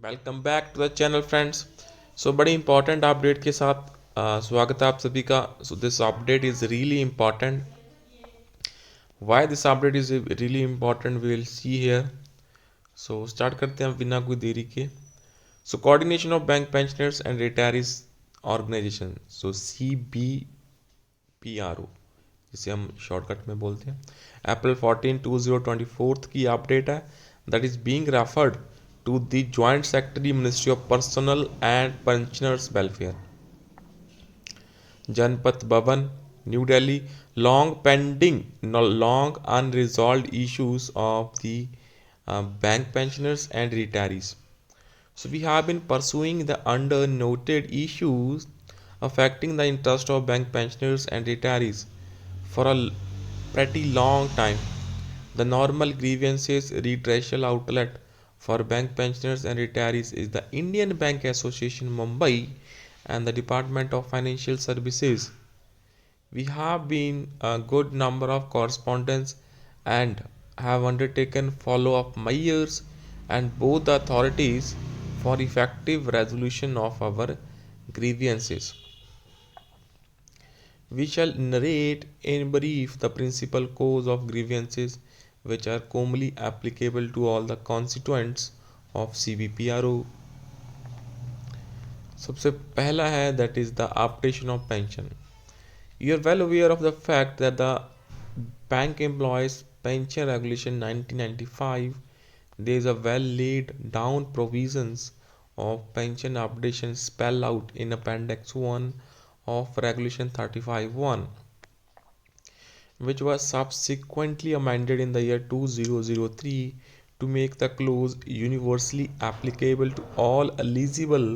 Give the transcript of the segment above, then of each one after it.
Welcome back to the channel friends. बड़ी important update के साथ स्वागत है आप सभी का। This update is really important. Why this update is really important we will see here. Start करते हैं बिना कोई देरी के। Coordination of bank pensioners and retirees organisation, CBPRO, जिसे हम शॉर्टकट में बोलते हैं, April 14, 2024 की अपडेट है। That is being referred to the joint secretary ministry of personnel and pensioners welfare, Janpath Bhavan, new Delhi. Long pending, long unresolved issues of the bank pensioners and retirees. We have been pursuing the under noted issues affecting the interest of bank pensioners and retirees for a pretty long time. The normal grievances redressal outlet for bank pensioners and retirees is the Indian Bank Association Mumbai and the Department of Financial Services. We have been a good number of correspondence and have undertaken follow-up measures and both the authorities for effective resolution of our grievances. We shall narrate in brief the principal cause of grievances which are commonly applicable to all the constituents of CBPRO. सबसे पहला है that is the application of pension. You are well aware of the fact that the Bank Employees Pension Regulation 1995, there is a well laid down provisions of pension updation spell out in Appendix 1 of Regulation 35(1), which was subsequently amended in the year 2003 to make the clause universally applicable to all eligible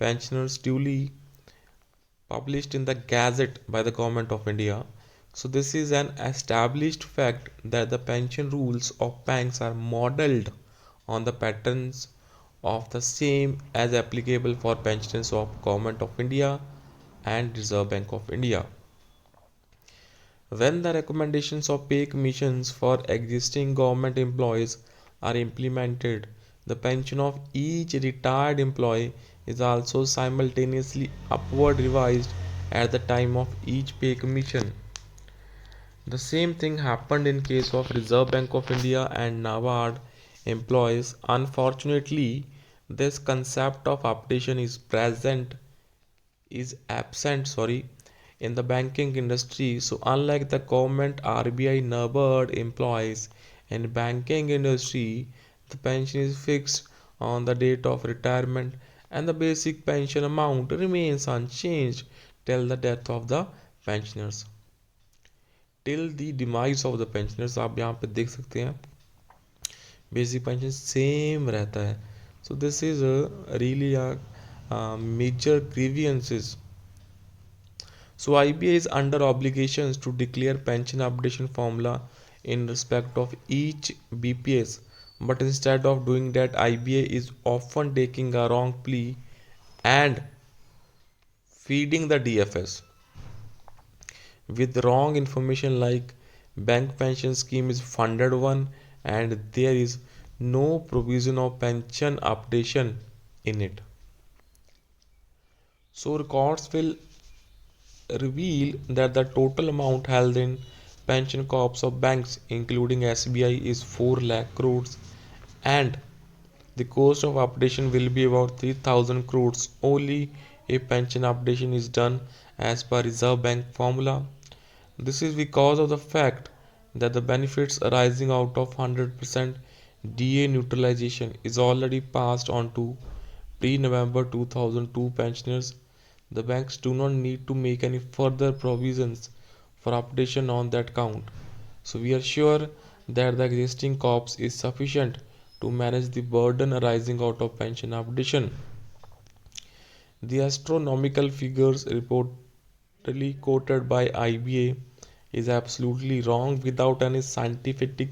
pensioners duly published in the Gazette by the Government of India. This is an established fact that the pension rules of banks are modelled on the patterns of the same as applicable for pensioners of Government of India and Reserve Bank of India. When the recommendations of pay commissions for existing government employees are implemented, the pension of each retired employee is also simultaneously upward revised at the time of each pay commission. The same thing happened in case of Reserve Bank of India and NABARD employees. Unfortunately, this concept of updation is absent, in the banking industry. Unlike the government, RBI, NABARD employees in banking industry, the pension is fixed on the date of retirement and the basic pension amount remains unchanged till the death of the pensioners. Till the demise of the pensioners, आप यहाँ पे देख सकते हैं basic pension same रहता है. So this is really major grievances. So IBA is under obligations to declare pension updation formula in respect of each BPS, but instead of doing that, IBA is often taking a wrong plea and feeding the DFS with wrong information like bank pension scheme is funded one and there is no provision of pension updation in it. So records will reveal that the total amount held in pension corps of banks including SBI is 4 lakh crores and the cost of updation will be about 3000 crores only if pension updation is done as per Reserve Bank formula. This is because of the fact that the benefits arising out of 100% DA neutralization is already passed on to pre-November 2002 pensioners. The banks do not need to make any further provisions for updation on that count. So we are sure that the existing corps is sufficient to manage the burden arising out of pension updation. The astronomical figures reportedly quoted by IBA is absolutely wrong without any scientific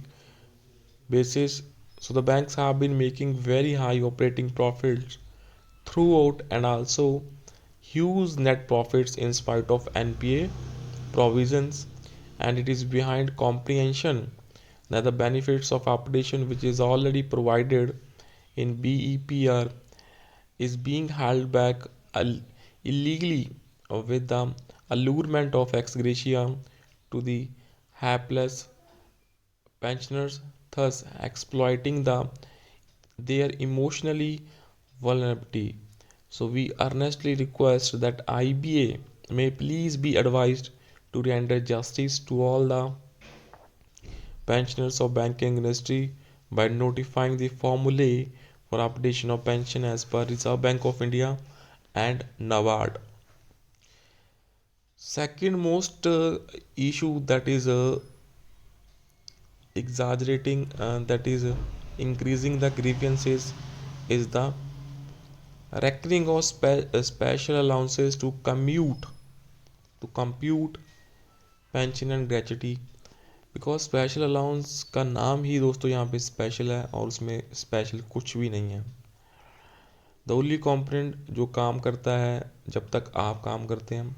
basis. So the banks have been making very high operating profits throughout and also huge net profits in spite of NPA provisions, and it is behind comprehension that the benefits of updation which is already provided in BEPR is being held back illegally with the allurement of ex gratia to the hapless pensioners, thus exploiting their emotionally vulnerability. So we earnestly request that IBA may please be advised to render justice to all the pensioners of banking industry by notifying the formulae for updation of pension as per Reserve Bank of India and NABARD. Second most issue that is exaggerating, that is increasing the grievances, is the reckoning of special allowances to compute pension and gratuity. Because special allowance का नाम ही दोस्तों यहाँ पे special है और उसमें special कुछ भी नहीं है. द ओनली कॉम्पोनेंट जो काम करता है जब तक आप काम करते हैं,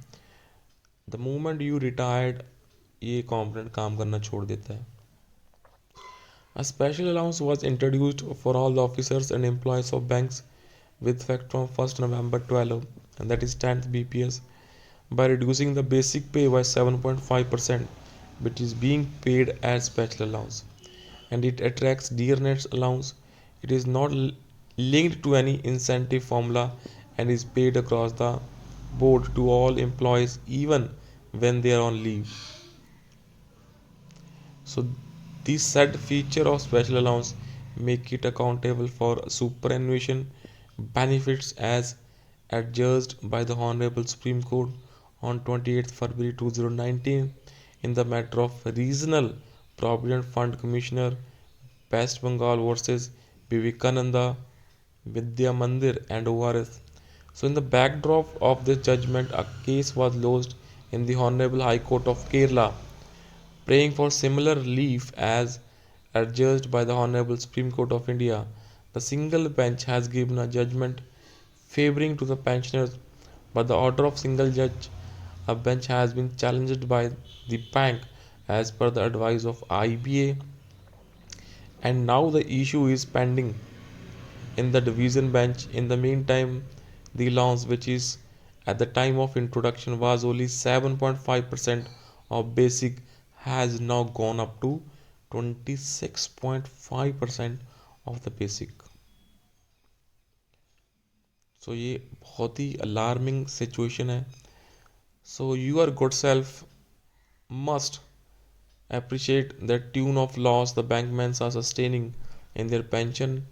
द मोमेंट यू रिटायर्ड ये कॉम्पोनेंट काम करना छोड़ देता है. A special allowance was introduced for all the officers and employees of banks with effect from 1st November 12, and that is 10th BPS, by reducing the basic pay by 7.5%, which is being paid as special allowance. And it attracts dearness allowance. It is not linked to any incentive formula and is paid across the board to all employees even when they are on leave. So this said feature of special allowance make it accountable for superannuation benefits as adjudged by the Honorable Supreme Court on 28th February 2019 in the matter of Regional Provident Fund Commissioner West Bengal versus Vivekananda Vidya Mandir and ORS. So in the backdrop of this judgment, a case was lodged in the Honorable High Court of Kerala praying for similar relief as adjudged by the Honorable Supreme Court of India. The single bench has given a judgment favoring to the pensioners, but the order of single judge, a bench has been challenged by the bank as per the advice of IBA, and now the issue is pending in the division bench. In the meantime, the allowance, which is at the time of introduction was only 7.5% of basic, has now gone up to 26.5% of the basic. So ये बहुत ही alarming situation है. So your good self must appreciate the tune of loss the bankmen are sustaining in their pension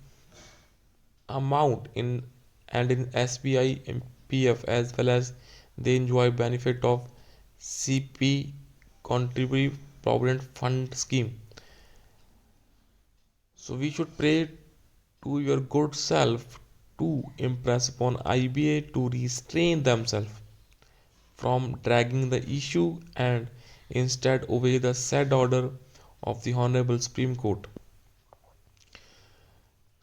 amount in and in SBI and PF, as well as they enjoy benefit of CP Contributory Provident Fund scheme. So we should pray to your good self to impress upon IBA to restrain themselves from dragging the issue and instead obey the said order of the Honorable Supreme Court.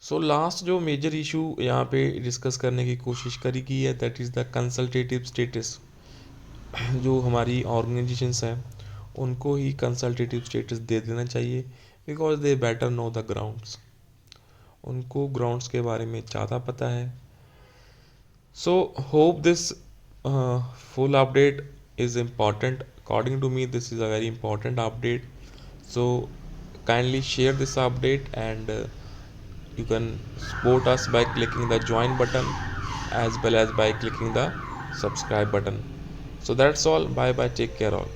So last जो major issue यहाँ पे discuss करने की कोशिश करी गई है, that is the consultative status. जो हमारी ऑर्गेनाइजेशंस हैं उनको ही कंसल्टेटिव स्टेटस दे देना चाहिए, because they better know the grounds. उनको ग्राउंड्स के बारे में ज़्यादा पता है. So hope this full update is important. According to me, this is a very important update. So kindly share this update, and you can support us by clicking the join button as well as by clicking the subscribe button. So that's all. Bye bye. Take care all.